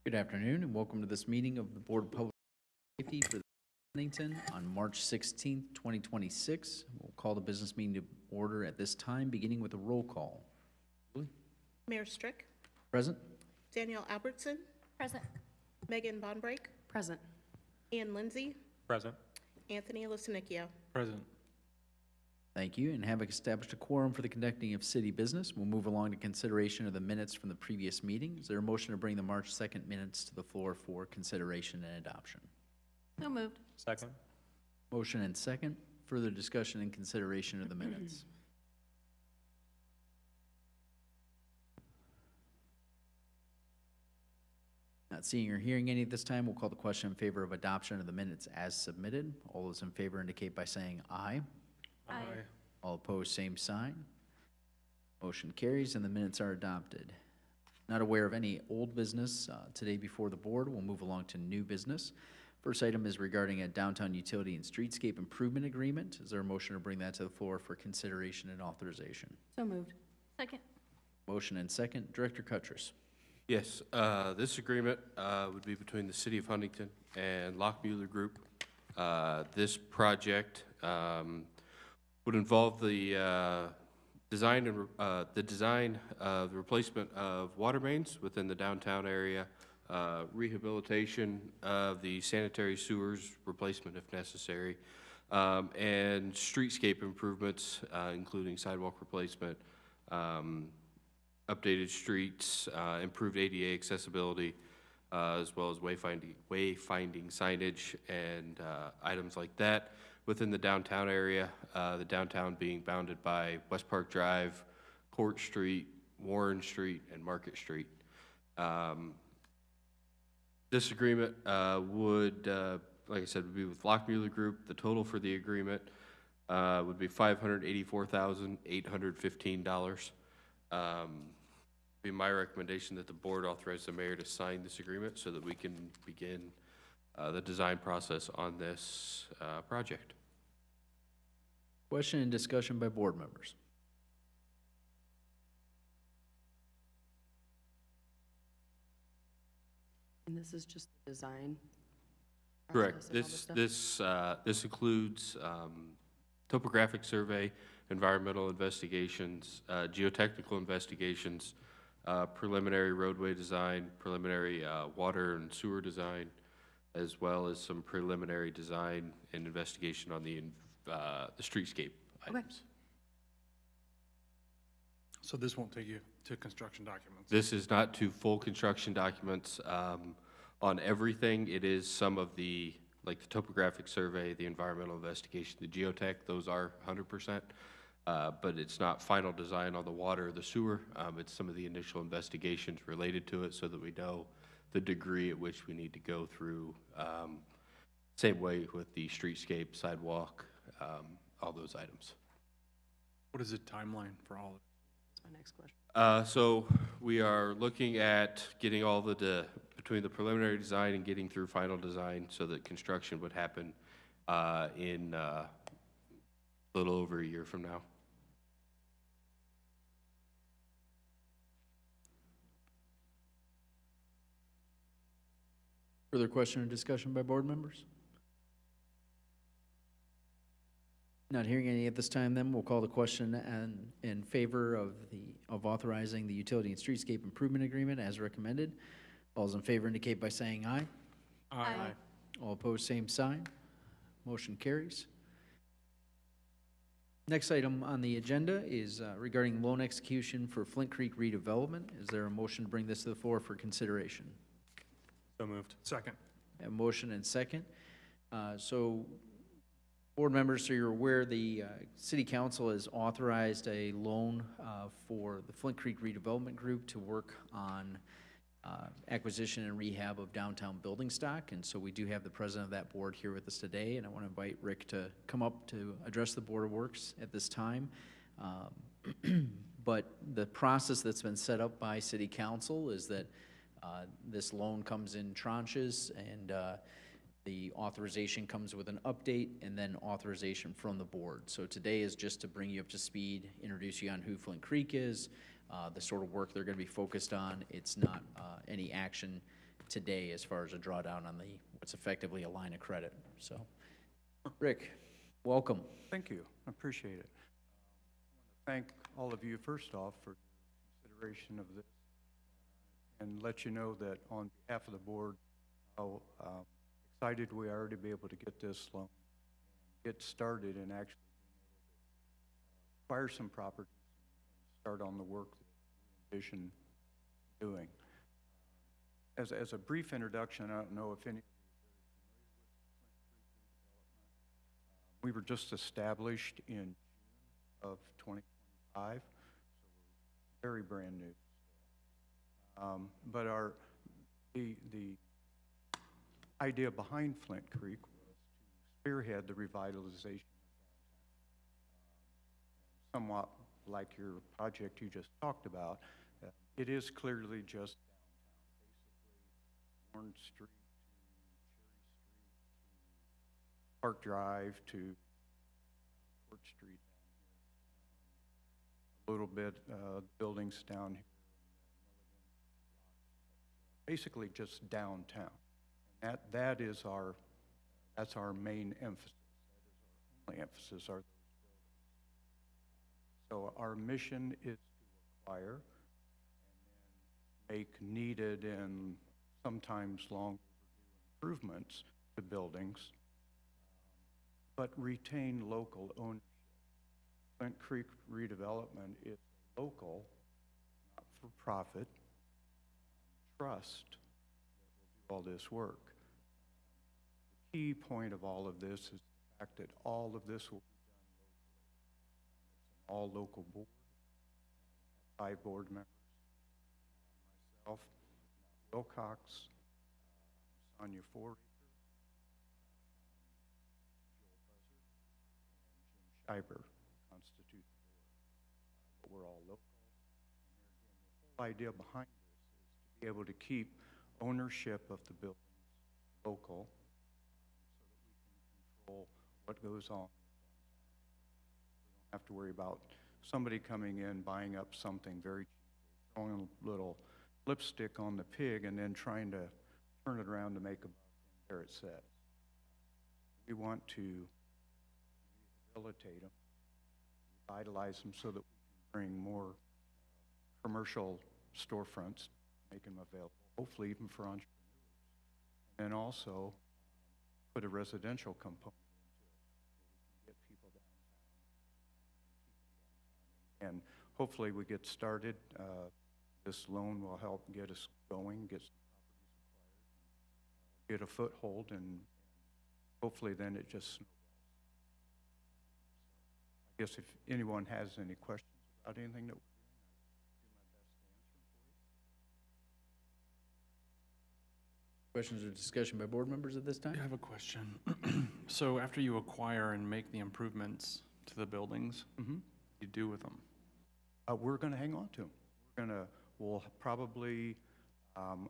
Good afternoon and welcome to this meeting of the Board of Public Safety for Huntington on March 16th, 2026. We'll call the business meeting to order at this time, beginning with a roll call. Mayor Strick, Present? Danielle Albertson, Present. Megan Von Brake, Present. Ian Lindsay, Present. Anthony Lucinicchio. Present. Thank you. And having established a quorum for the conducting of city business, we'll move along to consideration of the minutes from the previous meeting. Is there a motion to bring the March 2nd minutes to the floor for consideration and adoption? So moved. Second. Motion and second. Further discussion and consideration of the minutes. Not seeing or hearing any at this time, we'll call the question in favor of adoption of the minutes as submitted. All those in favor indicate by saying aye. Aye. All opposed, same sign. Motion carries and the minutes are adopted. Not aware of any old business today before the board. We'll move along to new business. First item is regarding a downtown utility and streetscape improvement agreement. Is there a motion to bring that to the floor for consideration and authorization? So moved. Second. Motion and second. Director Cutress. Yes, this agreement would be between the City of Huntington and Lockmuller Group. This project would involve the design of the replacement of water mains within the downtown area, rehabilitation of the sanitary sewers, replacement if necessary, and streetscape improvements, including sidewalk replacement, updated streets, improved ADA accessibility, as well as wayfinding signage and items like that within the downtown area, the downtown being bounded by West Park Drive, Court Street, Warren Street, and Market Street. This agreement would, like I said, would be with Lockmuller Group. The total for the agreement would be $584,815. Be my recommendation that the board authorize the mayor to sign this agreement so that we can begin the design process on this project. Question and discussion by board members. And this is just the design? Correct. process and all this stuff? This includes topographic survey, environmental investigations, geotechnical investigations, preliminary roadway design, preliminary water and sewer design, as well as some preliminary design and investigation on the streetscape items. So this won't take you to construction documents? This is not to full construction documents on everything. It is some of the, like the topographic survey, the environmental investigation, the geotech, those are 100%. But it's not final design on the water or the sewer. It's some of the initial investigations related to it so that we know the degree at which we need to go through. Same way with the streetscape, sidewalk, all those items. What is the timeline for all of it? That's my next question. So we are looking at getting all between the preliminary design and getting through final design so that construction would happen in a little over a year from now. Further question or discussion by board members? Not hearing any at this time, then we'll call the question in favor of authorizing the utility and streetscape improvement agreement as recommended. All those in favor indicate by saying aye. Aye. All opposed, same sign. Motion carries. Next item on the agenda is regarding loan execution for Flint Creek redevelopment. Is there a motion to bring this to the floor for consideration? So moved. Second. A motion and second. So, board members, so you're aware, the City Council has authorized a loan for the Flint Creek Redevelopment Group to work on acquisition and rehab of downtown building stock. And so we do have the president of that board here with us today, and I want to invite Rick to come up to address the Board of Works at this time. But the process that's been set up by City Council is that this loan comes in tranches, and the authorization comes with an update and then authorization from the board. So today is just to bring you up to speed, introduce you on who Flint Creek is, the sort of work they're going to be focused on. It's not any action today as far as a drawdown on what's effectively a line of credit. So, Rick, welcome. Thank you. I appreciate it. I want to thank all of you, first off, for consideration of this, and let you know that on behalf of the board, how excited we are to be able to get this loan, get started, and actually acquire some properties and start on the work that we envision doing. As a brief introduction, I don't know if any of you are very familiar with Flint Creek redevelopment. We were just established in June of 2025, so we're very brand new. But the idea behind Flint Creek was to spearhead the revitalization of downtown. Somewhat like your project you just talked about, it is clearly just downtown, basically Warren Street to Cherry Street to Park Drive to Court Street down here. A little bit buildings down here. Basically just downtown. And that's our main emphasis. That is our only emphasis are those buildings. So our mission is to acquire and then make needed and sometimes long overdue improvements to buildings, but retain local ownership. Flint Creek redevelopment is local, not for profit, trust that will do all this work. The key point of all of this is the fact that all of this will be done locally. It's an all-local board. We have 5 board members. Myself, Matt Wilcox, Sonia Foraker, Joel Buzzard, and Jim Schreiber constitute the board. But we're all local. And the whole idea behind this is to be able to keep ownership of the buildings local, so that we can control what goes on. We don't have to worry about somebody coming in, buying up something very cheaply, throwing a little lipstick on the pig, and then trying to turn it around to make a buck, and there it sits. We want to rehabilitate them, revitalize them so that we can bring more commercial storefronts, make them available, hopefully even for entrepreneurs. And then also put a residential component into it, where we can get people downtown and keep them downtown. And hopefully we get started. This loan will help get us going, get some properties acquired, get a foothold, and hopefully then it just snowballs. I guess if anyone has any questions about anything that we're doing, I do my best to answer them for you. Questions or discussion by board members at this time? I have a question. So after you acquire and make the improvements to the buildings, what do you do with them? We're going to hang on to them. We'll probably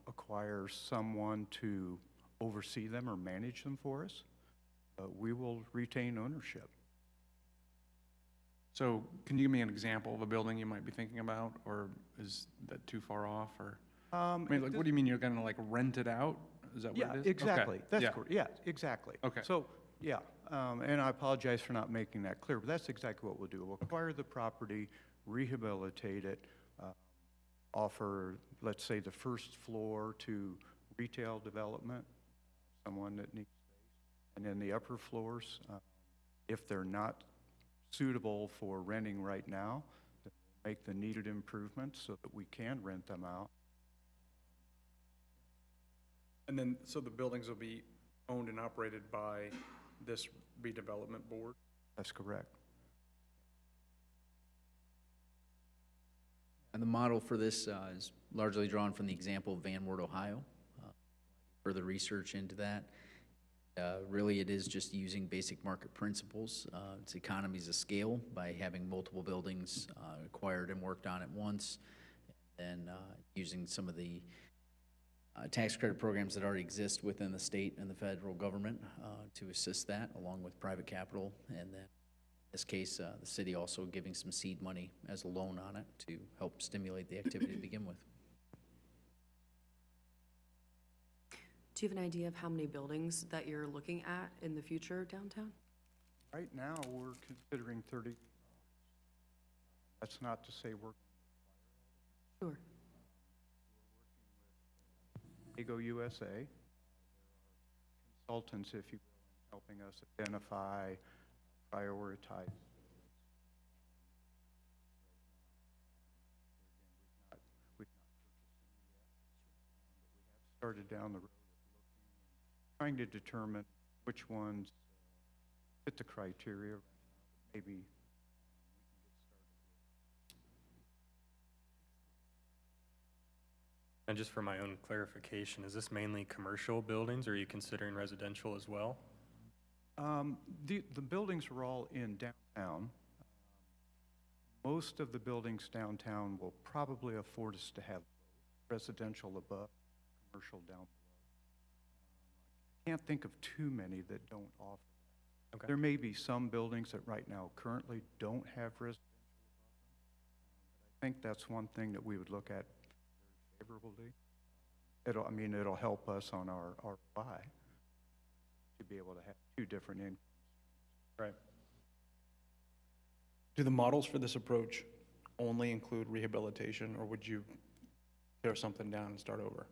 acquire someone to oversee them or manage them for us. We will retain ownership. So can you give me an example of a building you might be thinking about, or is that too far off? Or I mean, like, what do you mean you're going to like rent it out? Is that what Yeah, it is? exactly. Okay. That's Yeah. correct. Yeah, exactly. Okay. So, yeah, and I apologize for not making that clear, but that's exactly what we'll do. We'll acquire the property, rehabilitate it, offer, let's say, the first floor to retail development, someone that needs space, and then the upper floors, if they're not suitable for renting right now, then we'll make the needed improvements so that we can rent them out. And then, so the buildings will be owned and operated by this redevelopment board? That's correct. And the model for this is largely drawn from the example of Van Wert, Ohio. Further research into that. Really, it is just using basic market principles. It's economies of scale by having multiple buildings acquired and worked on at once, and using some of the tax credit programs that already exist within the state and the federal government to assist that, along with private capital, and then in this case, the city also giving some seed money as a loan on it to help stimulate the activity to begin with. Do you have an idea of how many buildings that you're looking at in the future downtown? Right now, we're considering 30. That's not to say we're Sure. Ego USA. Consultants, if you will, in helping us identify, prioritize. We've not purchased them yet, but we have started down the road of looking and trying to determine which ones fit the criteria. Maybe we can get started. And just for my own clarification, is this mainly commercial buildings, or are you considering residential as well? The buildings are all in downtown. Most of the buildings downtown will probably afford us to have residential above, commercial down below. I can't think of too many that don't offer that. Okay. There may be some buildings that right now currently don't have residential above them. But I think that's one thing that we would look at very favorably. It'll help us on our ROI to be able to have two different incomes. Right. Do the models for this approach only include rehabilitation, or would you tear something down and start over?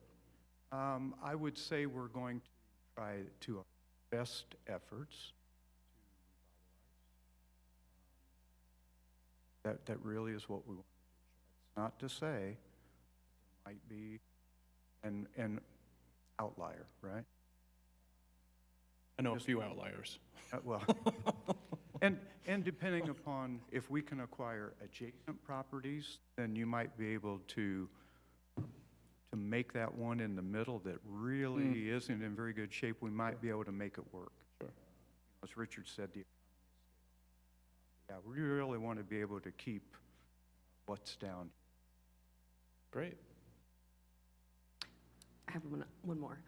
I would say we're going to try to our best efforts to revitalize. That really is what we want to do. It's not to say there might be an outlier, right? I know a few outliers. Well, and depending upon if we can acquire adjacent properties, then you might be able to make that one in the middle that really isn't in very good shape. We might be able to make it work. Sure. As Richard said, the economy of scale. Yeah, we really want to be able to keep what's down. Great. I have one more.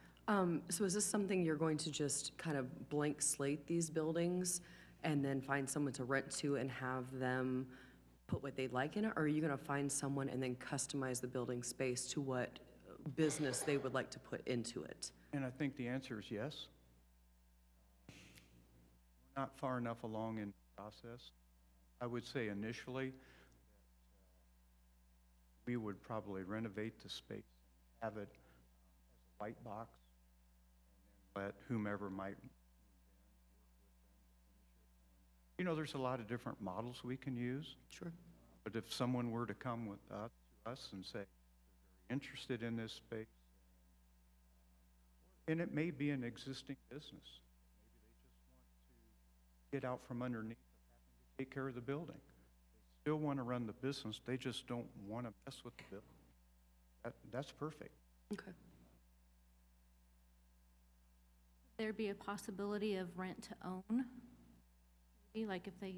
So is this something you're going to just kind of blank slate these buildings and then find someone to rent to and have them put what they'd like in it? Or are you going to find someone and then customize the building space to what business they would like to put into it? And I think the answer is yes. We're not far enough along in the process. I would say initially that we would probably renovate the space and have it as a white box, and then let whomever might move in work with them to finish it. You know, there's a lot of different models we can use, Sure. but if someone were to come with to us and say they're very interested in this space, and it may be an existing business, maybe they just want to get out from underneath of having to take care of the building. They still want to run the business, they just don't want to mess with the building. That's perfect. Okay. There be a possibility of rent to own? Maybe like if they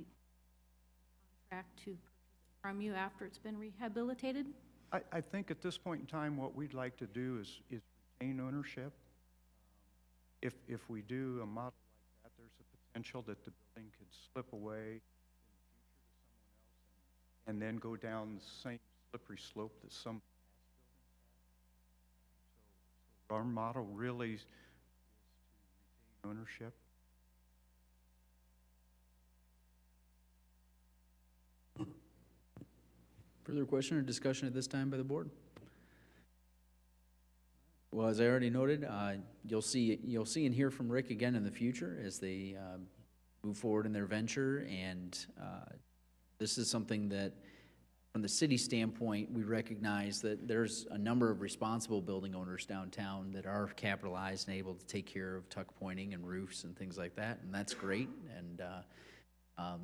contract to purchase it from you after it's been rehabilitated? I think at this point in time, what we'd like to do is retain ownership. If we do a model like that, there's a potential that the building could slip away in the future to someone else and then go down the same slippery slope that some past buildings have. So our model really is to retain ownership. Further question or discussion at this time by the board? Well, as I already noted, you'll see and hear from Rick again in the future as they move forward in their venture, and this is something that, from the city standpoint, we recognize that there's a number of responsible building owners downtown that are capitalized and able to take care of tuck pointing and roofs and things like that, and that's great. And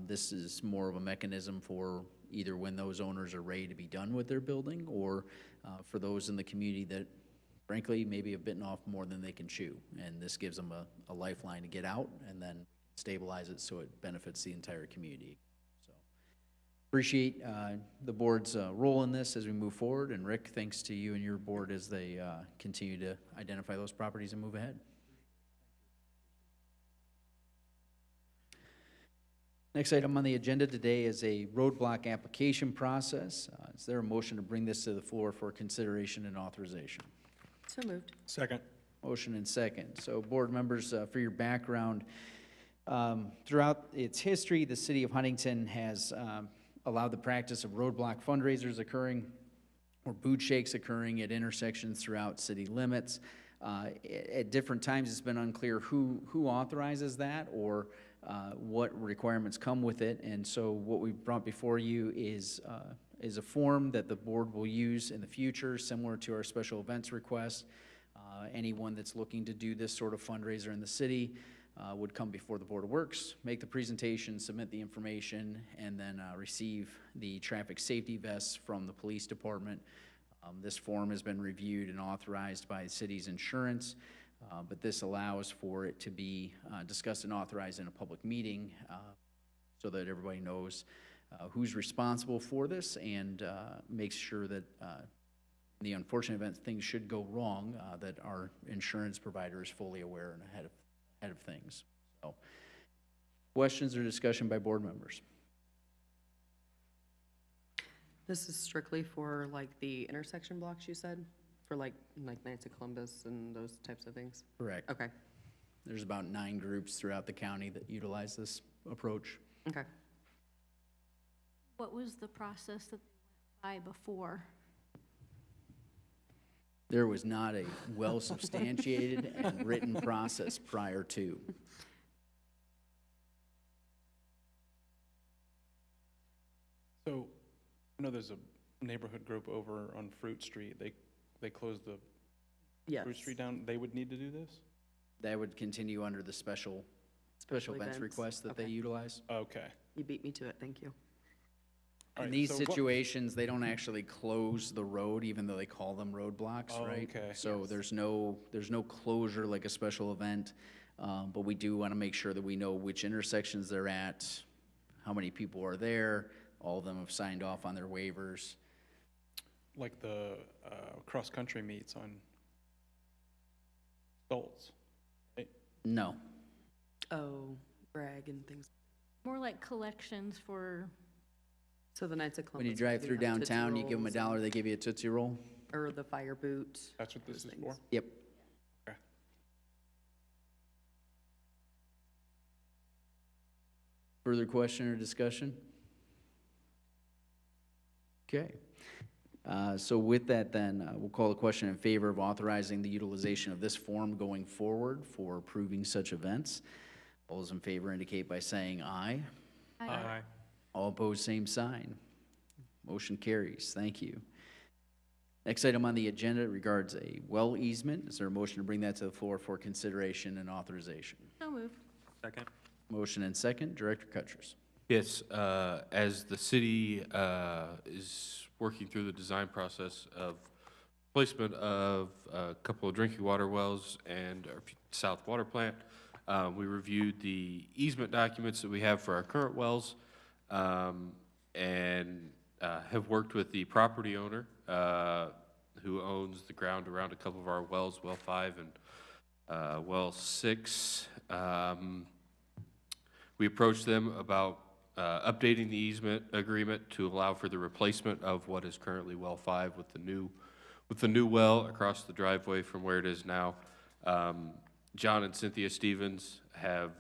this is more of a mechanism for either when those owners are ready to be done with their building, or for those in the community that frankly maybe have bitten off more than they can chew. And this gives them a lifeline to get out and then stabilize it so it benefits the entire community. So appreciate the board's role in this as we move forward. And Rick, thanks to you and your board as they continue to identify those properties and move ahead. Next item on the agenda today is a roadblock application process. Is there a motion to bring this to the floor for consideration and authorization? So moved. Second. Motion and second. So board members, for your background, throughout its history, the city of Huntington has allowed the practice of roadblock fundraisers occurring or boot shakes occurring at intersections throughout city limits. At different times, it's been unclear who authorizes that or what requirements come with it. And so what we've brought before you is a form that the board will use in the future, similar to our special events request. Anyone that's looking to do this sort of fundraiser in the city would come before the Board of Works, make the presentation, submit the information, and then receive the traffic safety vests from the police department. This form has been reviewed and authorized by the city's insurance, but this allows for it to be discussed and authorized in a public meeting so that everybody knows who's responsible for this and makes sure that in the unfortunate event things should go wrong, that our insurance provider is fully aware and ahead of things. So, questions or discussion by board members? This is strictly for like the intersection blocks you said? For like Knights of Columbus and those types of things? Correct. Okay, There's about 9 groups throughout the county that utilize this approach. okay. What was the process that they went by before? There was not a well-substantiated and written process prior to. So, I know there's a neighborhood group over on Fruit Street. They closed the Yes. Fruit Street down. They would need to do this? That would continue under the special events request that they Okay. utilize. Okay. You beat me to it, thank you. All In right, these so what- situations, they don't actually close the road, even though they call them roadblocks, Oh, right? okay. So there's no closure like a special event, but we do want to make sure that we know which intersections they're at, how many people are there, all of them have signed off on their waivers. Like the cross-country meets on Stoltz. No, Oh, brag and things. More like collections for, So the Knights of Columbus. when you would drive do, through like, Tootsie downtown, you give them a Rolls dollar, they give you a Tootsie Roll? Or the fire boot. That's what this those is for? things. Yep. Okay. Further question or discussion? Okay. So with that then, we'll call the question in favor of authorizing the utilization of this form going forward for approving such events. All those in favor indicate by saying aye. Aye. All opposed, same sign. Motion carries. Thank you. Next item on the agenda regards a well easement. Is there a motion to bring that to the floor for consideration and authorization? so moved. Second. Motion and second. Director Cutchers. Yes, as the city is working through the design process of placement of a couple of drinking water wells and our south water plant, we reviewed the easement documents that we have for our current wells and have worked with the property owner who owns the ground around a couple of our wells, well 5 and well 6. We approached them about updating the easement agreement to allow for the replacement of what is currently well 5 with the new well across the driveway from where it is now. John and Cynthia Stevens have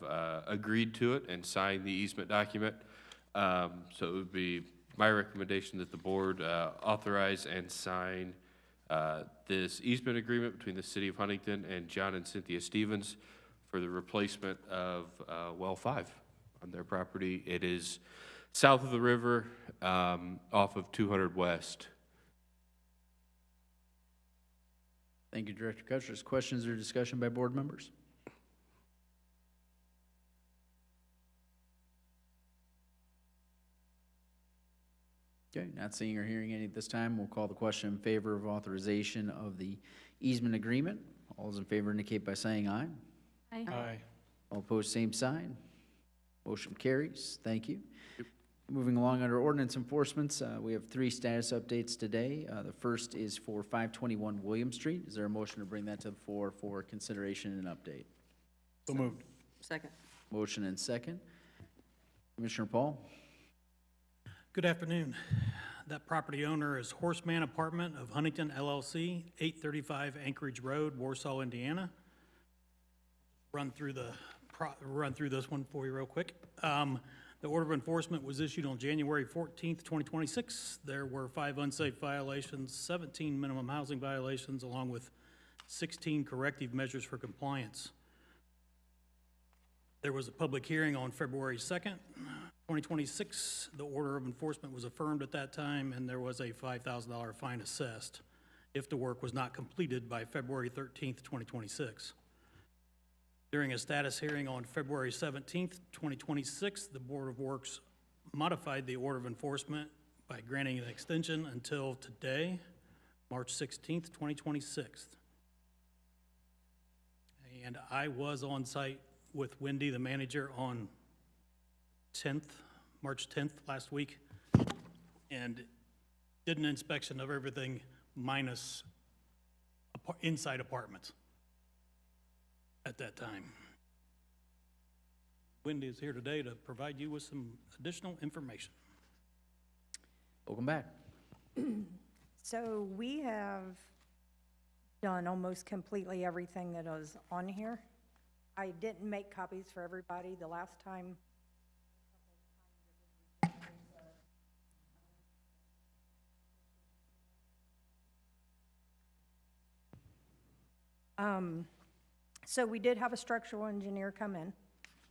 agreed to it and signed the easement document. So it would be my recommendation that the board authorize and sign this easement agreement between the city of Huntington and John and Cynthia Stevens for the replacement of well 5 on their property. It is south of the river, off of 200 West. Thank you, Director Cutchers. Questions or discussion by board members? Okay, not seeing or hearing any at this time, we'll call the question in favor of authorization of the easement agreement. All those in favor indicate by saying aye. Aye. Aye. All opposed, same sign. Motion carries. Thank you. Moving along under ordinance enforcements, we have 3 status updates today. The first is for 521 William Street. Is there a motion to bring that to the floor for consideration and update? So moved. Second. Motion and second. Commissioner Paul? Good afternoon. That property owner is Horseman Apartment of Huntington LLC, 835 Anchorage Road, Warsaw, Indiana. Run through this one for you real quick. The order of enforcement was issued on January 14th, 2026. There were 5 unsafe violations, 17 minimum housing violations, along with 16 corrective measures for compliance. There was a public hearing on February 2nd, 2026. The order of enforcement was affirmed at that time, and there was a $5,000 fine assessed if the work was not completed by February 13th, 2026. During a status hearing on February 17th, 2026, the Board of Works modified the order of enforcement by granting an extension until today, March 16th, 2026. And I was on site with Wendy, the manager, on March 10th, last week, and did an inspection of everything minus inside apartments at that time. Wendy is here today to provide you with some additional information. Welcome back. So we have done almost completely everything that was on here. I didn't make copies for everybody the last time. So we did have a structural engineer come in,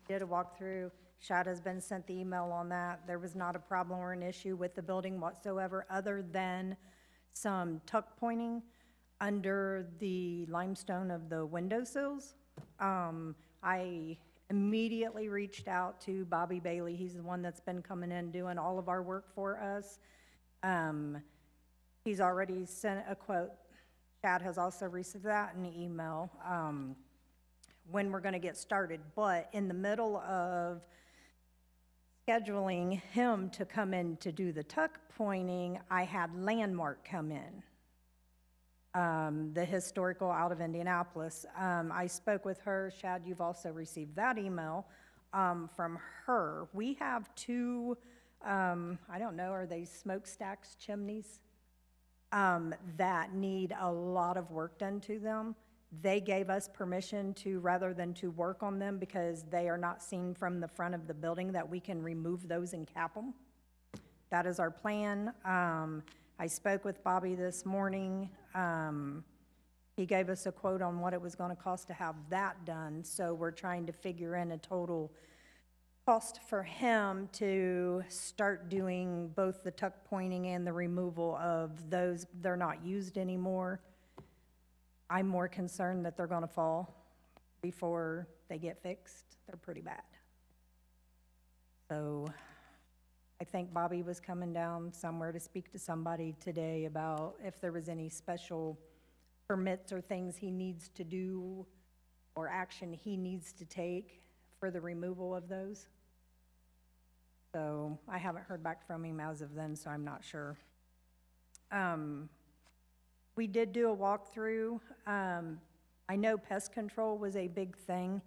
did a walkthrough. Shad has been sent the email on that. There was not a problem or an issue with the building whatsoever, other than some tuck pointing under the limestone of the windowsills. I immediately reached out to Bobby Bailey. He's the one that's been coming in doing all of our work for us. He's already sent a quote. Chad has also received that in the email, when we're gonna get started. But in the middle of scheduling him to come in to do the tuck pointing, I had Landmark come in, the historical out of Indianapolis. I spoke with her. Shad, you've also received that email from her. We have 2, I don't know, are they smokestacks, chimneys, that need a lot of work done to them. They gave us permission to, rather than to work on them because they are not seen from the front of the building, that we can remove those and cap them. That is our plan. I spoke with Bobby this morning. He gave us a quote on what it was going to cost to have that done. So we're trying to figure in a total cost for him to start doing both the tuck pointing and the removal of those. They're not used anymore. I'm more concerned that they're going to fall before they get fixed. They're pretty bad. So I think Bobby was coming down somewhere to speak to somebody today about if there was any special permits or things he needs to do or action he needs to take for the removal of those. So I haven't heard back from him as of then, so I'm not sure. We did do a walkthrough. I know pest control was a big thing,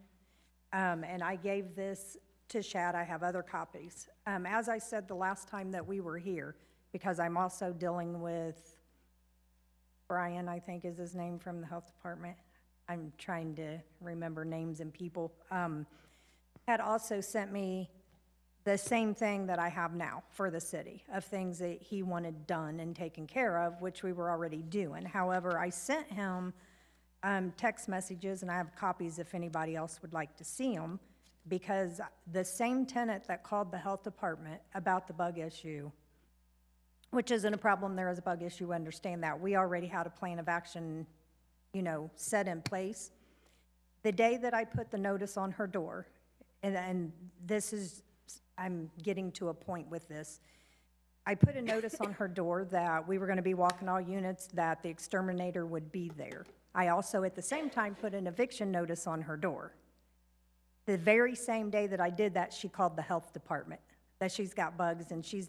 and I gave this to Shad. I have other copies. As I said the last time that we were here, because I'm also dealing with Brian, I think is his name, from the health department. I'm trying to remember names and people. Had also sent me the same thing that I have now for the city, of things that he wanted done and taken care of, which we were already doing. However, I sent him text messages, and I have copies if anybody else would like to see them, because the same tenant that called the health department about the bug issue, which isn't a problem, there is a bug issue, understand that. We already had a plan of action, set in place. The day that I put the notice on her door, and this is, I'm getting to a point with this. I put a notice on her door that we were going to be walking all units, that the exterminator would be there. I also, at the same time, put an eviction notice on her door. The very same day that I did that, she called the health department, that she's got bugs and she's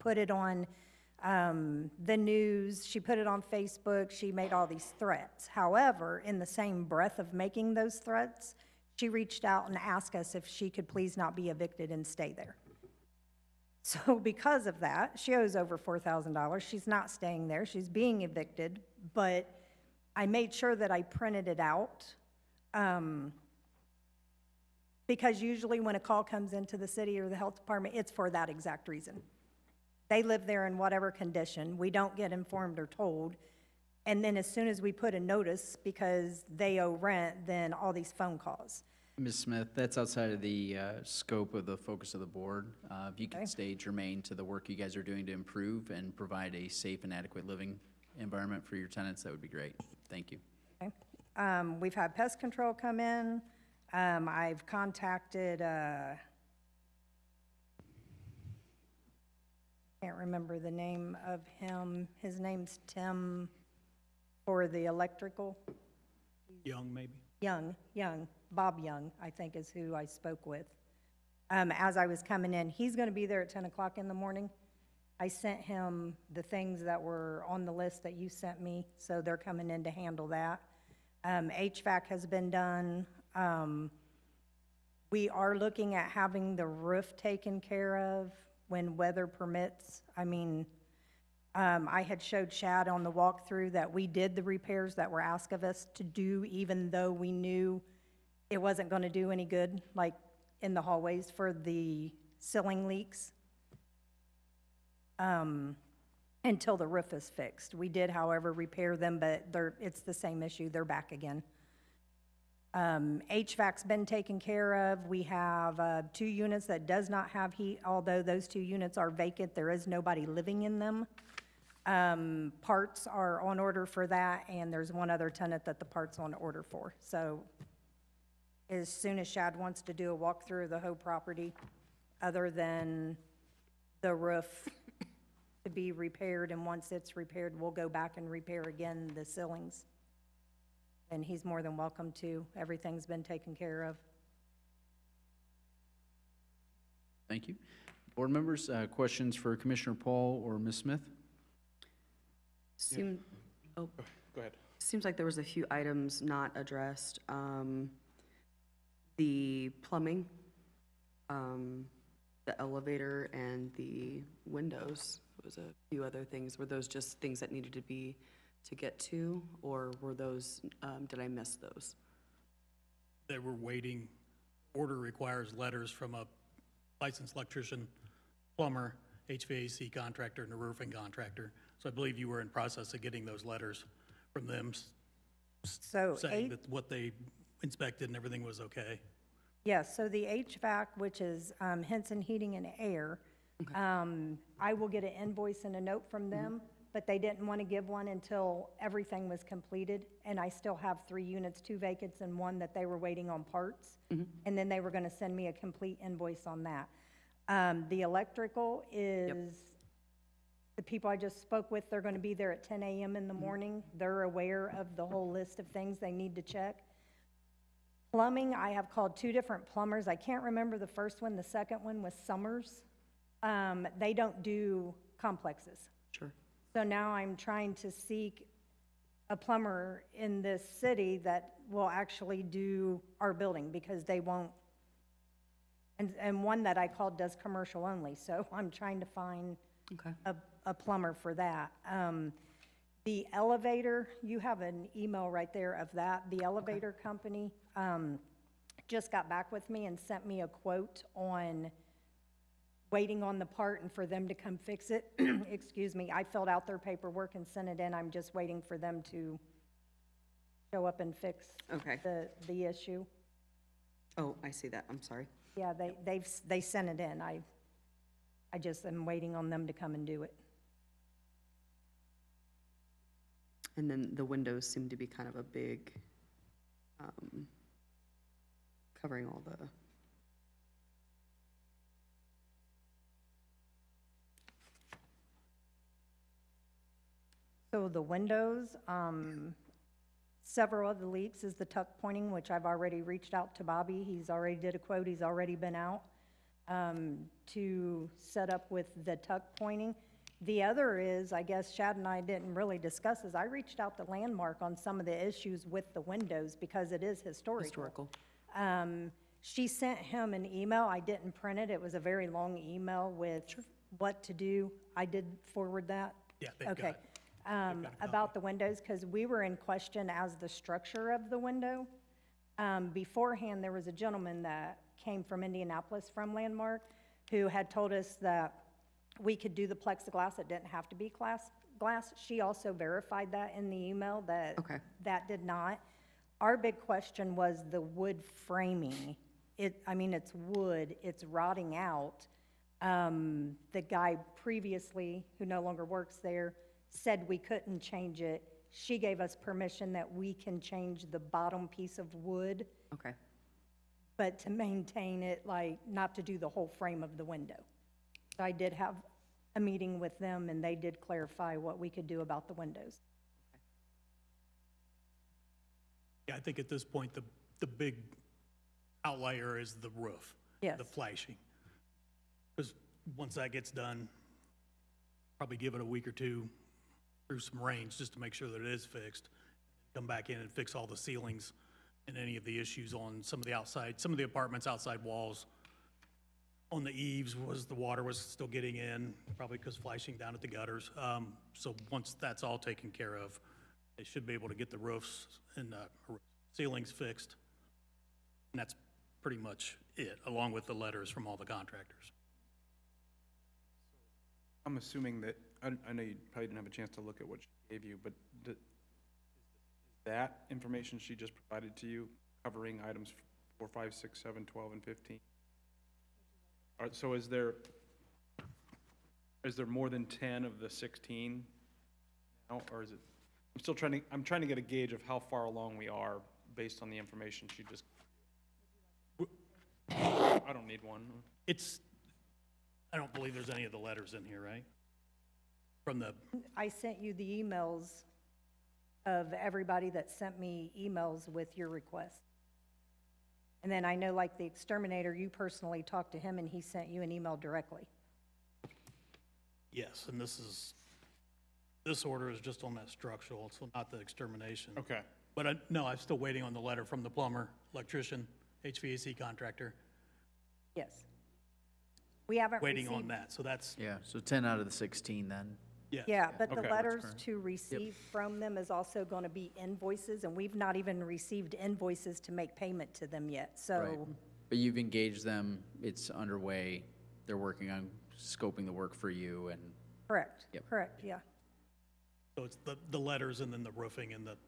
put it on the news, she put it on Facebook, she made all these threats. However, in the same breath of making those threats, she reached out and asked us if she could please not be evicted and stay there. So because of that, she owes over $4,000. She's not staying there. She's being evicted, but I made sure that I printed it out. Because usually when a call comes into the city or the health department, it's for that exact reason. They live there in whatever condition. We don't get informed or told. And then as soon as we put a notice because they owe rent, then all these phone calls. Ms. Smith, that's outside of the scope of the focus of the board. If you Okay. could stay germane to the work you guys are doing to improve and provide a safe and adequate living environment for your tenants, that would be great. Thank you. Okay. We've had pest control come in. I've contacted, can't remember the name of him. His name's Tim for the electrical. Young, maybe? Young, Bob Young, I think is who I spoke with. As I was coming in, he's gonna be there at 10 o'clock in the morning. I sent him the things that were on the list that you sent me, so they're coming in to handle that. HVAC has been done. We are looking at having the roof taken care of when weather permits. I mean, I had showed Shad on the walkthrough that we did the repairs that were asked of us to do, even though we knew it wasn't gonna do any good, like in the hallways for the ceiling leaks, until the roof is fixed. We did, however, repair them, but it's the same issue, they're back again. HVAC's been taken care of. We have 2 units that does not have heat, although those 2 units are vacant, there is nobody living in them. Parts are on order for that, and there's one other tenant that the part's on order for. So as soon as Shad wants to do a walkthrough of the whole property, other than the roof to be repaired, and once it's repaired, we'll go back and repair again the ceilings. And he's more than welcome to. Everything's been taken care of. Thank you. Board members, questions for Commissioner Paul or Ms. Smith? Seem, oh, Go ahead. seems like there was a few items not addressed. The plumbing, the elevator, and the windows. There was a few other things. Were those just things that needed to get to, or were those, did I miss those? They were waiting. Order requires letters from a licensed electrician, plumber, HVAC contractor, and a roofing contractor. So I believe you were in process of getting those letters from them So saying that what they inspected and everything was okay. yes, so the HVAC, which is Henson Heating and Air, I will get an invoice and a note from them, but they didn't want to give one until everything was completed, and I still have 3 units, 2 vacants and 1 that they were waiting on parts, and then they were going to send me a complete invoice on that. The electrical is, the people I just spoke with, they're going to be there at 10 a.m. in the morning. They're aware of the whole list of things they need to check. Plumbing, I have called 2 different plumbers. I can't remember the first one. The second one was Summers. They don't do complexes. Sure. So now I'm trying to seek a plumber in this city that will actually do our building, because they won't. And one that I called does commercial only, so I'm trying to find Okay. a plumber for that. The elevator, you have an email right there of that. The elevator company just got back with me and sent me a quote on waiting on the part and for them to come fix it. Excuse me, I filled out their paperwork and sent it in. I'm just waiting for them to show up and fix Okay. the issue. Oh, I see that. I'm sorry. Yeah, they sent it in. I just am waiting on them to come and do it. And then the windows seem to be kind of a big, covering all the, So the windows, several of the leaks is the tuck pointing, which I've already reached out to Bobby. He's already did a quote. He's already been out to set up with the tuck pointing. The other is, I guess Shad and I didn't really discuss, is I reached out to Landmark on some of the issues with the windows because it is historical. She sent him an email. I didn't print it. It was a very long email with what to do. I did forward that. Yeah, they've got Okay. it. got a About the windows, because we were in question as the structure of the window. Beforehand, there was a gentleman that came from Indianapolis from Landmark who had told us that we could do the plexiglass, it didn't have to be glass. She also verified that in the email that Okay. that did not. Our big question was the wood framing. It's wood, it's rotting out. The guy previously, who no longer works there, said we couldn't change it. She gave us permission that we can change the bottom piece of wood, Okay. but to maintain it, like, not to do the whole frame of the window. So I did have a meeting with them, and they did clarify what we could do about the windows. Yeah, I think at this point, the big outlier is the roof. Yes. The flashing. Because once that gets done, probably give it a week or two through some rains just to make sure that it is fixed. Come back in and fix all the ceilings and any of the issues on some of the outside, some of the apartments' outside walls. On the eaves the water was still getting in, probably because flashing down at the gutters. So once that's all taken care of, they should be able to get the roofs and ceilings fixed. And that's pretty much it, along with the letters from all the contractors. I'm assuming that, I know you probably didn't have a chance to look at what she gave you, but is that information she just provided to you covering items 4, 5, 6, 7, 12, and 15? So is there more than 10 of the 16 now, or is it, I'm trying to get a gauge of how far along we are based on the information she just, I don't need one. I don't believe there's any of the letters in here, right? From the, I sent you the emails of everybody that sent me emails with your request. And then I know, like, the exterminator, you personally talked to him, and he sent you an email directly. yes, and this order is just on that structural, so not the extermination. Okay. But no, I'm still waiting on the letter from the plumber, electrician, HVAC contractor, Yes. We haven't waiting on received. that, so that's, Yeah, so 10 out of the 16 then. yes. Yeah, but the Okay. letters Correct. to receive from them is also going to be invoices, and we've not even received invoices to make payment to them yet, Right. so. But you've engaged them, it's underway, they're working on scoping the work for you, and, Correct, Yep. correct, yeah. So it's the letters and then the roofing and the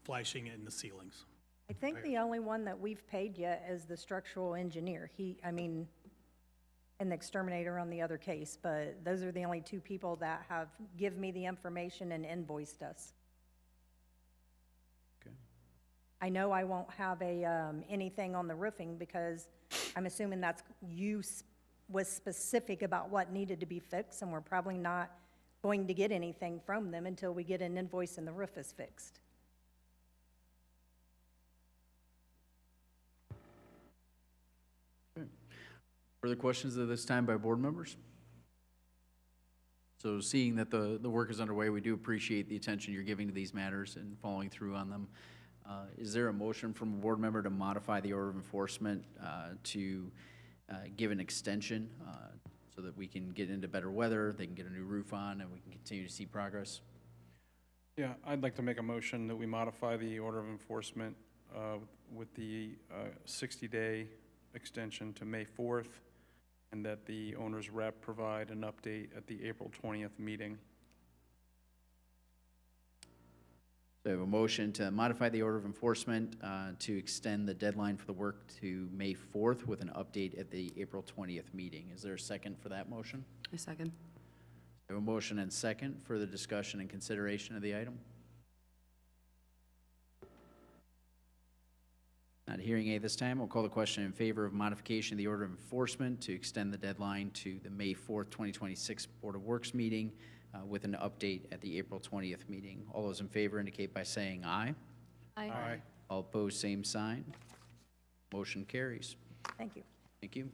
flashing and the ceilings. I think the only one that we've paid yet is the structural engineer. And the exterminator on the other case, but those are the only two people that have give me the information and invoiced us. okay. I know I won't have anything on the roofing because I'm assuming was specific about what needed to be fixed, and we're probably not going to get anything from them until we get an invoice and the roof is fixed. Further questions at this time by board members? So seeing that the work is underway, we do appreciate the attention you're giving to these matters and following through on them. Is there a motion from a board member to modify the order of enforcement to give an extension so that we can get into better weather, they can get a new roof on, and we can continue to see progress? Yeah, I'd like to make a motion that we modify the order of enforcement with the 60-day extension to May 4th, and that the owner's rep provide an update at the April 20th meeting. So I have a motion to modify the order of enforcement to extend the deadline for the work to May 4th with an update at the April 20th meeting. Is there a second for that motion? A second. I have a motion and second. Further discussion and consideration of the item? Not hearing any this time, I'll call the question in favor of modification of the order of enforcement to extend the deadline to the May 4th, 2026 Board of Works meeting with an update at the April 20th meeting. All those in favor indicate by saying aye. Aye. All opposed, same sign. Motion carries. Thank you. Thank you.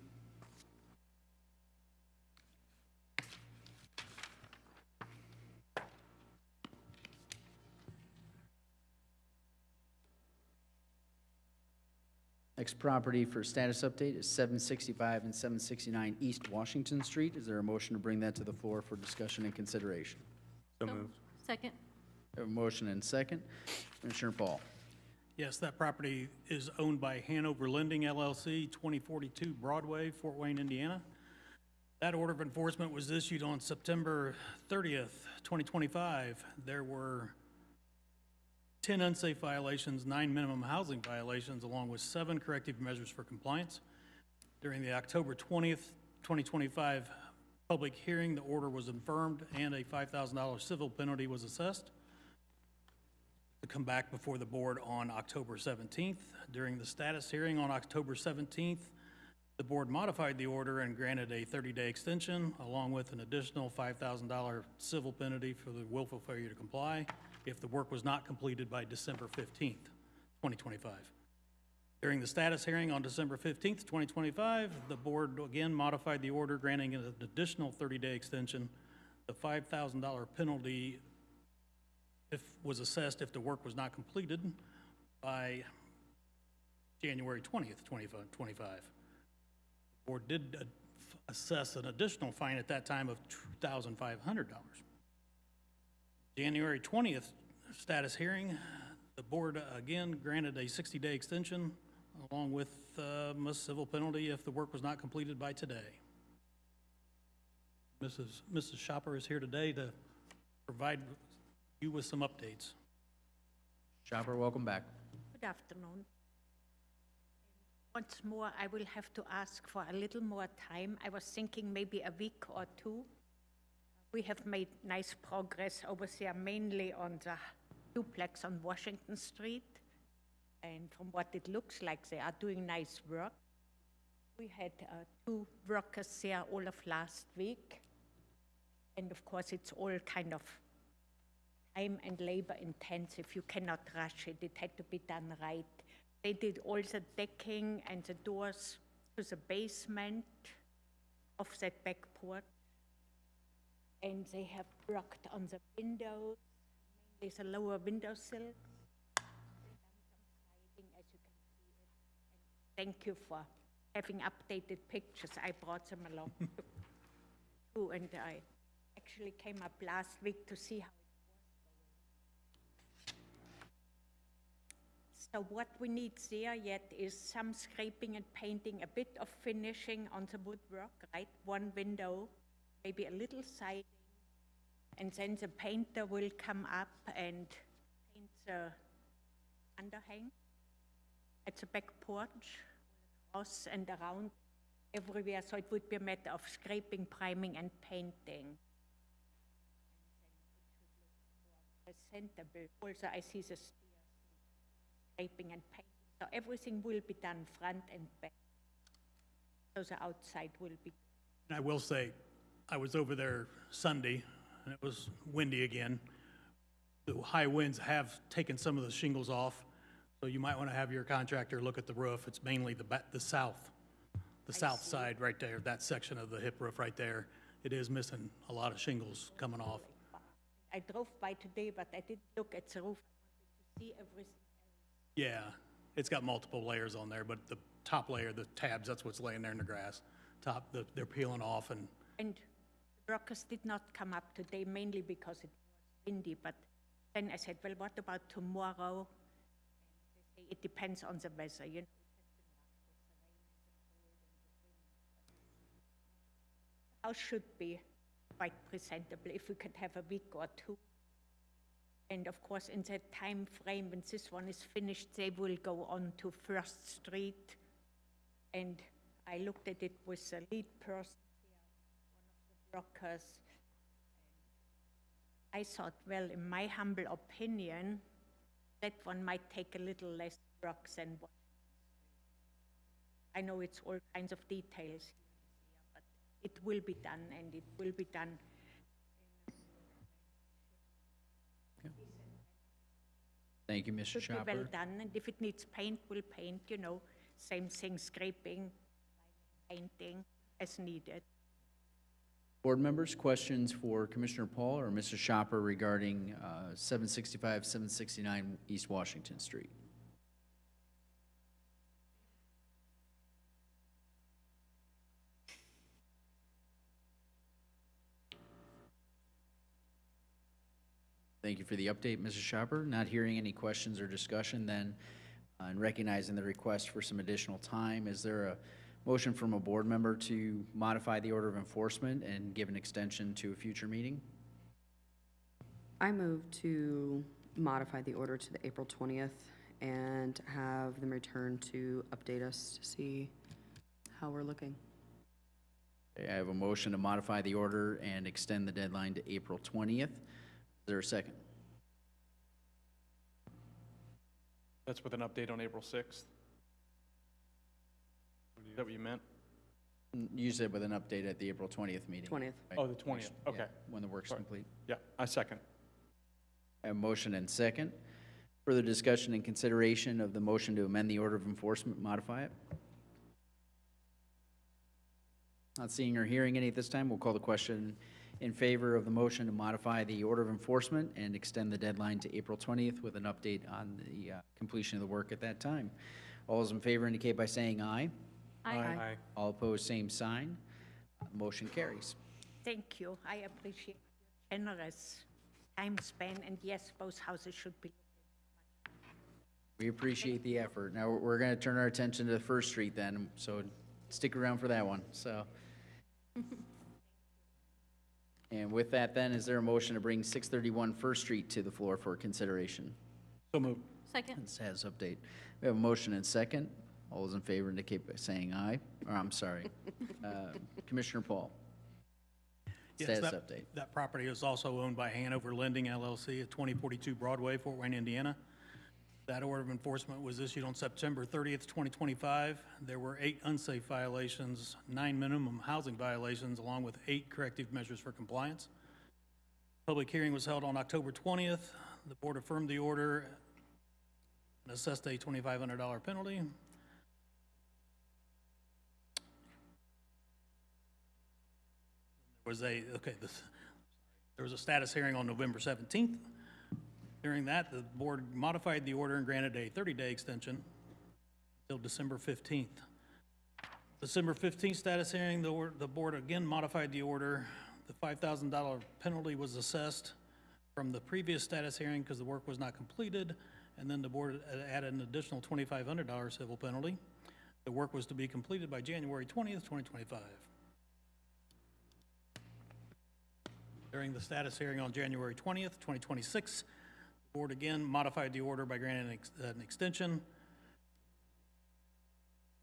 Next property for status update is 765 and 769 East Washington Street. Is there a motion to bring that to the floor for discussion and consideration? So moved. Second. We have a motion and second. Commissioner Paul. Yes, that property is owned by Hanover Lending LLC, 2042 Broadway, Fort Wayne, Indiana. That order of enforcement was issued on September 30th, 2025. There were 10 unsafe violations, 9 minimum housing violations, along with 7 corrective measures for compliance. During the October 20th, 2025 public hearing, the order was affirmed and a $5,000 civil penalty was assessed to come back before the board on October 17th. During the status hearing on October 17th, the board modified the order and granted a 30-day extension, along with an additional $5,000 civil penalty for the willful failure to comply if the work was not completed by December 15th, 2025. During the status hearing on December 15th, 2025, the board again modified the order, granting an additional 30-day extension. The $5,000 penalty was assessed if the work was not completed by January 20th, 2025. The board did assess an additional fine at that time of $2,500. January 20th status hearing, the board again granted a 60-day extension along with a civil penalty if the work was not completed by today. Mrs. Shopper is here today to provide you with some updates. Shopper, welcome back. Good afternoon. Once more, I will have to ask for a little more time. I was thinking maybe a week or two. We have made nice progress over there, mainly on the duplex on Washington Street. And from what it looks like, they are doing nice work. We had 2 workers there all of last week. And of course, it's all kind of time and labor intensive. You cannot rush it. It had to be done right. They did all the decking and the doors to the basement of that back porch. And they have worked on the windows, mainly the lower windowsill. They've done some siding, as you can see it. And thank you for having updated pictures. I brought them along too, and I actually came up last week to see how it was going. So what we need there yet is some scraping and painting, a bit of finishing on the woodwork, right? 1 window, maybe a little siding, and then the painter will come up and paint the underhang at the back porch, across and around everywhere, so it would be a matter of scraping, priming, and painting. And then it should look more presentable. Also, I see the stairs, scraping and painting, so everything will be done front and back, so the outside will be. And I will say, I was over there Sunday, and it was windy again. The high winds have taken some of the shingles off, so you might want to have your contractor look at the roof. It's mainly the south side right there, that section of the hip roof right there. It is missing a lot of shingles coming off. I drove by today, but I didn't look at the roof. I wanted to see everything else. Yeah, it's got multiple layers on there, but the top layer, the tabs, that's what's laying there in the grass. They're peeling off, and the workers did not come up today, mainly because it was windy, but then I said, well, what about tomorrow? And they say it depends on the weather, you know, it has been rough with the rain and the cold and the wind. The house should be quite presentable if we could have a week or 2. And of course, in that time frame, when this one is finished, they will go on to First Street. And I looked at it with the lead person here, one of the workers. And I thought, well, in my humble opinion, that one might take a little less work than what. I know it's all kinds of details here, but it will be done, and it will be done. Thank you, Mr. Should be well Shopper. done, and if it needs paint, we'll paint, you know, same thing, scraping, painting as needed. Board members, questions for Commissioner Paul or Mr. Shopper regarding 765, 769 East Washington Street? Thank you for the update, Mrs. Shopper. Not hearing any questions or discussion then, and recognizing the request for some additional time, is there a motion from a board member to modify the order of enforcement and give an extension to a future meeting? I move to modify the order to the April 20th and have them return to update us to see how we're looking. Okay, I have a motion to modify the order and extend the deadline to April 20th. Is there a second? That's with an update on April 6th? Is that what you meant? You said with an update at the April 20th meeting. 20th. right? Oh, the 20th, Yeah, okay. when the work's Sorry. complete. Yeah, I second. I have a motion and second. Further discussion and consideration of the motion to amend the order of enforcement, modify it? Not seeing or hearing any at this time, we'll call the question in favor of the motion to modify the order of enforcement and extend the deadline to April 20th with an update on the completion of the work at that time. All those in favor indicate by saying aye. Aye. All opposed, same sign. Motion carries. Thank you. I appreciate your generous time span, and yes, both houses should be. We appreciate the effort. Now, we're going to turn our attention to First Street then, so stick around for that one, so. And with that then, is there a motion to bring 631 First Street to the floor for consideration? So moved. Second. This has update. We have a motion and second. All those in favor indicate by saying aye, or I'm sorry. Commissioner Paul. Yes, Status update. that property is also owned by Hanover Lending LLC at 2042 Broadway, Fort Wayne, Indiana. That order of enforcement was issued on September 30th, 2025. There were 8 unsafe violations, 9 minimum housing violations, along with 8 corrective measures for compliance. Public hearing was held on October 20th. The board affirmed the order and assessed a $2,500 penalty. There was a status hearing on November 17th. During that, the board modified the order and granted a 30-day extension until December 15th. December 15th status hearing, the board again modified the order. The $5,000 penalty was assessed from the previous status hearing because the work was not completed, and then the board added an additional $2,500 civil penalty. The work was to be completed by January 20th, 2025. During the status hearing on January 20th, 2026, the board again modified the order by granting an extension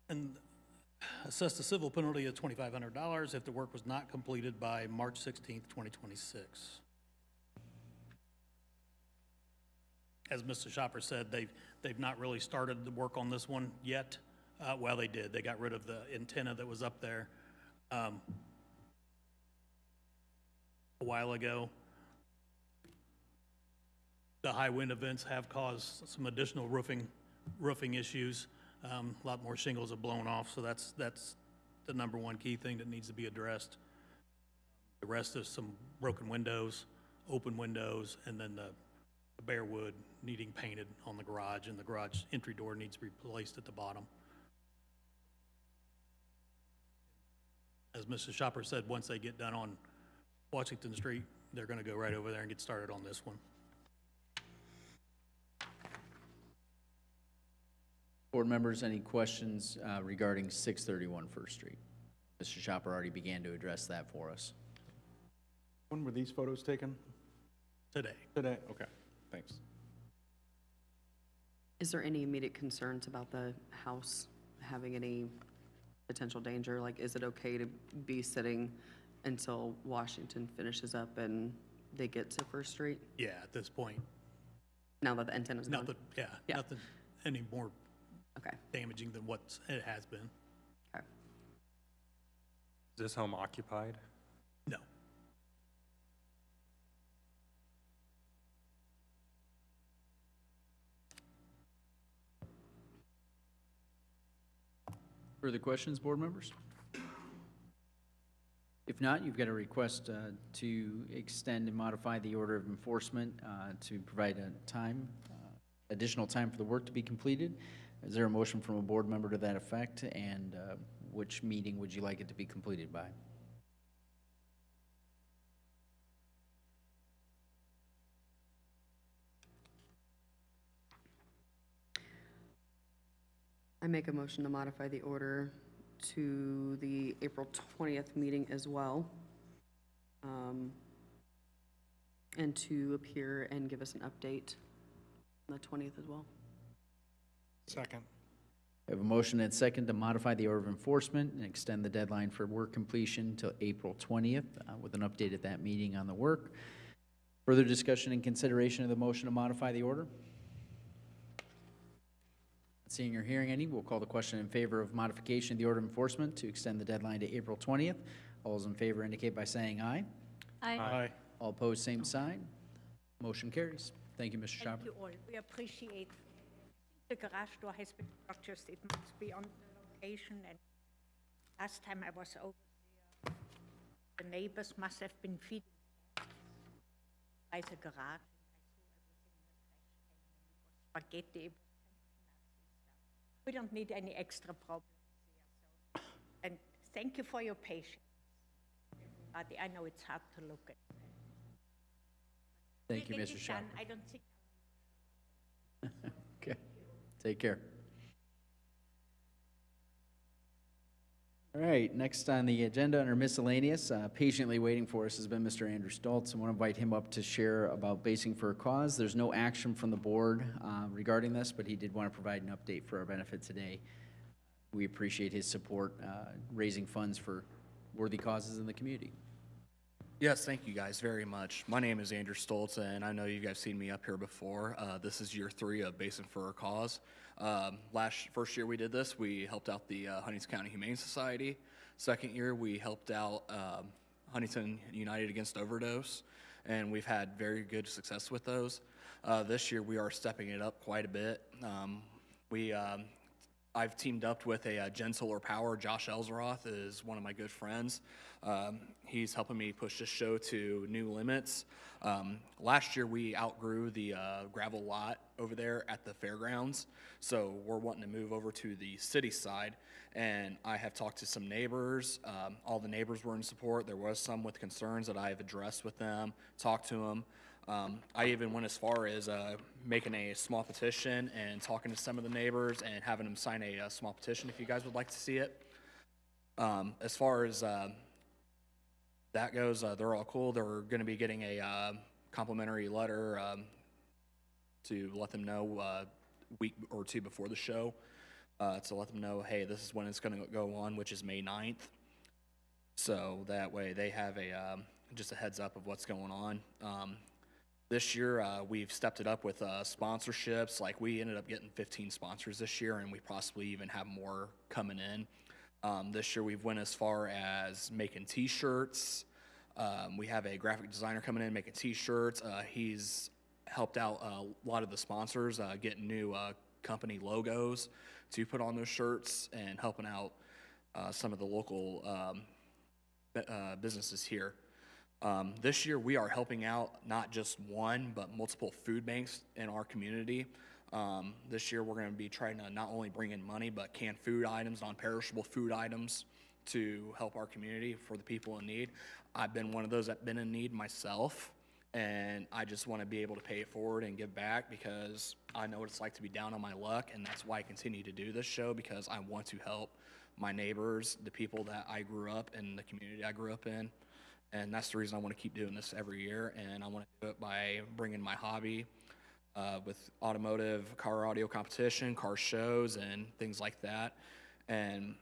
and assessed a civil penalty of $2,500 if the work was not completed by March 16th, 2026. As Mr. Shopper said, they've not really started the work on this one yet. Well, they did. They got rid of the antenna that was up there a while ago. The high wind events have caused some additional roofing issues. A lot more shingles have blown off, so that's the number one key thing that needs to be addressed. The rest is some broken windows, open windows, and then the bare wood needing painted on the garage, and the garage entry door needs to be replaced at the bottom. As Mrs. Shopper said, once they get done on Washington Street, they're going to go right over there and get started on this one. Board members, any questions regarding 631 First Street? Mr. Shopper already began to address that for us. When were these photos taken? Today. Today? Okay, thanks. Is there any immediate concerns about the house having any potential danger? Like, is it okay to be sitting until Washington finishes up and they get to First Street? Yeah, at this point. Now that the antenna's gone? Yeah, nothing any more Okay. damaging than what it has been. Okay. Is this home occupied? No. Further questions, board members? If not, you've got a request to extend and modify the order of enforcement to provide a time, additional time for the work to be completed. Is there a motion from a board member to that effect? And which meeting would you like it to be completed by? make a motion to modify the order to the April 20th meeting as well. And to appear and give us an update on the 20th as well. Second. We have a motion and second to modify the order of enforcement and extend the deadline for work completion till April 20th, with an update at that meeting on the work. Further discussion and consideration of the motion to modify the order? Seeing or hearing any, we'll call the question in favor of modification of the order of enforcement to extend the deadline to April 20th. All those in favor indicate by saying aye. Aye. All opposed, same sign. Motion carries. Thank you, Mr. Thank Schauber. you all. We appreciate. The garage door has been purchased. It must be on the location. And last time I was over there, the neighbors must have been feeding by the garage. I saw everything in the trash can. And it was spaghetti. It was kind of nasty stuff. We don't need any extra problems here. So. And thank you for your patience. I know it's hard to look at. Thank you, We'll get Mr. it done. Schauber. I don't think. Okay, take care. All right, next on the agenda under miscellaneous, patiently waiting for us has been Mr. Andrew Stoltz. I want to invite him up to share about Basing for a Cause. There's no action from the board regarding this, but he did want to provide an update for our benefit today. We appreciate his support, raising funds for worthy causes in the community. Yes, thank you guys very much. My name is Andrew Stoltz, and I know you guys seen me up here before. This is year 3 of Basing for a Cause. First year we did this, we helped out the Huntington County Humane Society. Second year, we helped out Huntington United Against Overdose, and we've had very good success with those. This year, we are stepping it up quite a bit. I've teamed up with a Gen Solar Power. Josh Elsroth is one of my good friends. He's helping me push this show to new limits. Last year, we outgrew the gravel lot over there at the fairgrounds, so we're wanting to move over to the city side. And I have talked to some neighbors. All the neighbors were in support. There was some with concerns that I have addressed with them, talked to them. I even went as far as making a small petition and talking to some of the neighbors and having them sign a small petition if you guys would like to see it. As far as that goes, they're all cool. They're going to be getting a complimentary letter to let them know a week or two before the show to let them know, hey, this is when it's going to go on, which is May 9th. So that way they have just a heads up of what's going on. This year, we've stepped it up with sponsorships. Like, we ended up getting 15 sponsors this year, and we possibly even have more coming in. This year, we've went as far as making T-shirts. We have a graphic designer coming in making T-shirts. He's helped out a lot of the sponsors getting new company logos to put on those shirts and helping out some of the local businesses here. This year, we are helping out not just one, but multiple food banks in our community. This year, we're going to be trying to not only bring in money, but canned food items, non-perishable food items to help our community for the people in need. I've been one of those that's been in need myself, and I just want to be able to pay it forward and give back because I know what it's like to be down on my luck, and that's why I continue to do this show, because I want to help my neighbors, the people that I grew up in, the community I grew up in. And that's the reason I want to keep doing this every year. And I want to do it by bringing my hobby with automotive car audio competition, car shows, and things like that. And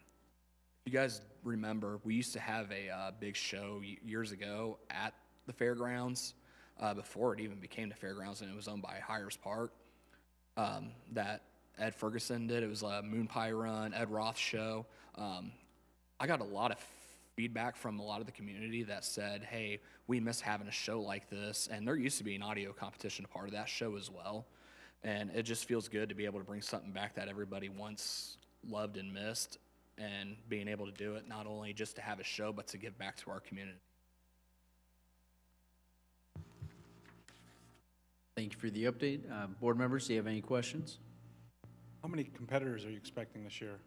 if you guys remember, we used to have a big show years ago at the fairgrounds before it even became the fairgrounds, and it was owned by Hires Park that Ed Ferguson did. It was a Moon Pie Run, Ed Roth show. I got a lot of feedback from a lot of the community that said, hey, we miss having a show like this. And there used to be an audio competition a part of that show as well. And it just feels good to be able to bring something back that everybody once loved and missed, and being able to do it not only just to have a show, but to give back to our community. Thank you for the update. Board members, do you have any questions? How many competitors are you expecting this year?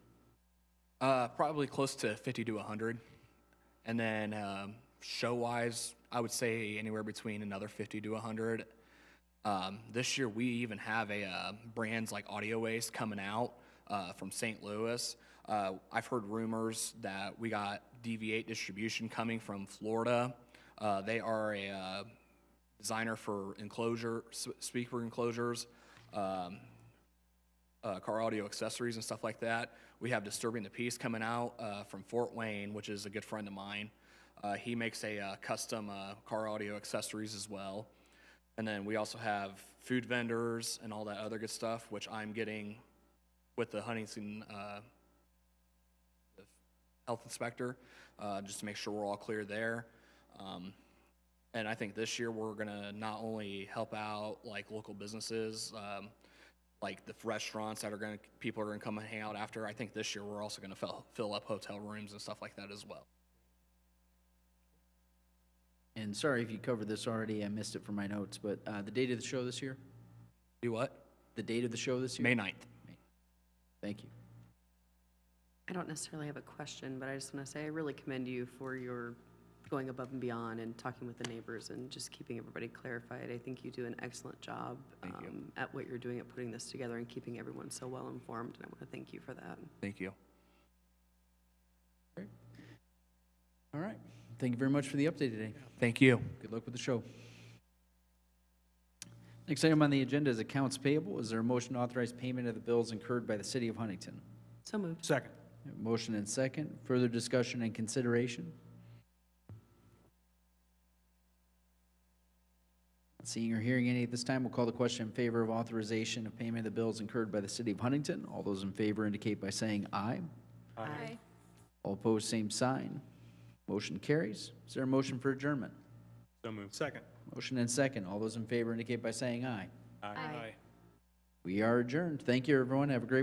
Probably close to 50 to 100. And then show-wise, I would say anywhere between another 50 to 100. This year, we even have brands like Audio Waste coming out from St. Louis. I've heard rumors that we got DV8 distribution coming from Florida. They are a designer for speaker enclosures, car audio accessories and stuff like that. We have Disturbing the Peace coming out from Fort Wayne, which is a good friend of mine. He makes a custom car audio accessories as well. And then we also have food vendors and all that other good stuff, which I'm getting with the Huntington the health inspector, just to make sure we're all clear there. And I think this year we're gonna not only help out like local businesses, like the restaurants that people are gonna come and hang out after. I think this year we're also gonna fill up hotel rooms and stuff like that as well. And sorry if you covered this already, I missed it from my notes, but the date of the show this year? Do what? The date of the show this year? May 9th. Thank you. I don't necessarily have a question, but I just want to say I really commend you for your going above and beyond and talking with the neighbors and just keeping everybody clarified. I think you do an excellent job at what you're doing at putting this together and keeping everyone so well informed, and I want to thank you for that. Thank you. Great. All right. Thank you very much for the update today. Thank you. Good luck with the show. Next item on the agenda is accounts payable. Is there a motion to authorize payment of the bills incurred by the city of Huntington? So moved. Second. Motion and second. Further discussion and consideration? Seeing or hearing any at this time, we'll call the question in favor of authorization of payment of the bills incurred by the city of Huntington. All those in favor indicate by saying aye. Aye. All opposed, same sign. Motion carries. Is there a motion for adjournment? So moved. Second. Motion and second. All those in favor indicate by saying aye. Aye. We are adjourned. Thank you, everyone. Have a great week.